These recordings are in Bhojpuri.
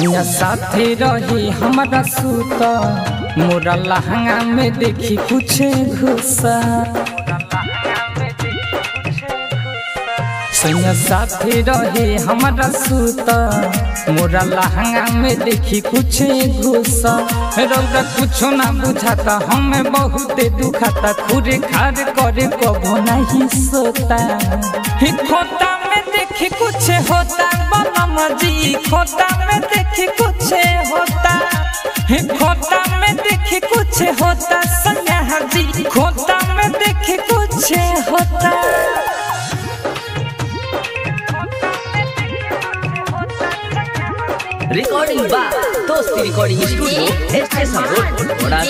सैया साथे रही हमारा सूत मोरा लहंगा में देखी कुछ घुसा। सैया साथे रहे हमारा सूत मोरा लहंगा में देखी कुछ घुसा। रौदा कुछ ना बुझाता हमें बहुत दुखाता खुरे खार करे कबो नहीं सोता। खोता में देखी कुछ होता बनम जी खोता में देखी कुछ होता। खोता में देखी कुछ होता सैया जी खोता में देखी कुछ होता। रिकॉर्डिंग बाय दोस्ती रिकॉर्डिंग स्टूडियो स्टेशन रोड बड़ा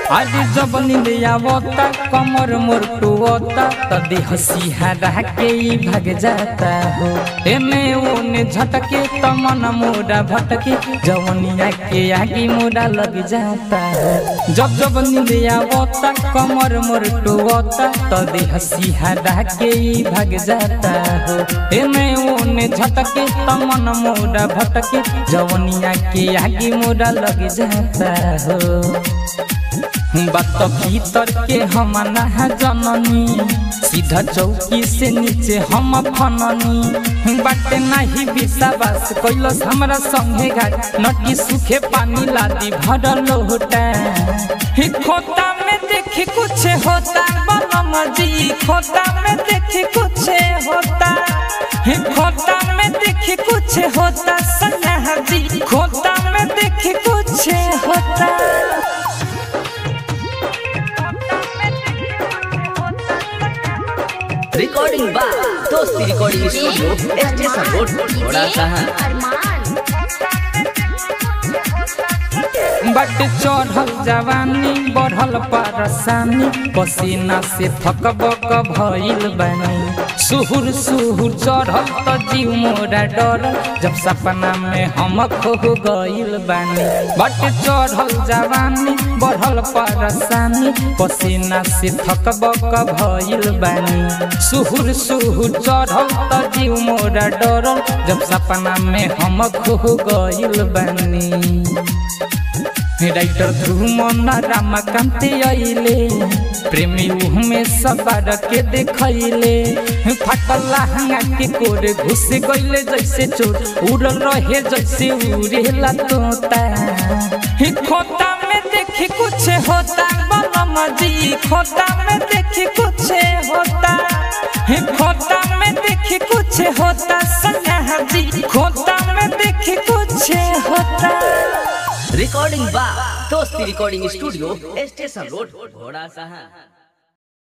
आज जब नींद आवता कमर मोर टूवता तदी हंसी हरा के भाग जाता हो। एने ओने झटके तमन मोरा भटके जवनिया के आगे मोरा लग जाता है। जब जब नींद आवता कमर मोर टूवता तदी हंसी हरा के भाग जाता हो। एने ओने झटके तमन मोरा भटके जवनिया के आगे मोरा लग जाता हो। बात भीतर के हम ना जननी सीधा चौकी से नीचे हम फननी। बाटे नहीं विश्वास कैलस हमरा संगे घाट नटी सूखे पानी लादी भर लोटा। खोता में देखी कुछ होता बनम जी खोता में देखी कुछ होता। खोता में देखी कुछ होता सैया जी खोता में देखी कुछ होता। रिकॉर्डिंग बाय दोस्ती रिकॉर्डिंग स्टूडियो स्टेशन रोड बड़ा बट चढ़ल जवानी बढ़ल परेशानी पसीना से थकबक भइल बानी। सुहुर सुहुर चढ़ल त जीव मोरा डर जब सपना में हम खो गइल बानी। बट चढ़ल जवानी बढ़ल परेशानी पसीना से थकबक भइल बानी। सुहुर सुहुर चढ़ल त जीव मोरा डर जब सपना में हम खो गइल बानी। राइटर धूमन रामकांत आइले प्रेमी में सबार के देखले। फटल लहंगा के कोरे घुस गइले जैसे चोर उड़ल रहे जैसे उड़ेला तोता। खोता में देखी कुछ होता बनम जी खोता में देखी कुछ होता। खोता में देखी कुछ होता सैया जी खोता में देखी कुछ होता। रिकॉर्डिंग बाय दोस्ती रिकॉर्डिंग स्टूडियो स्टेशन रोड घोड़ा साहा।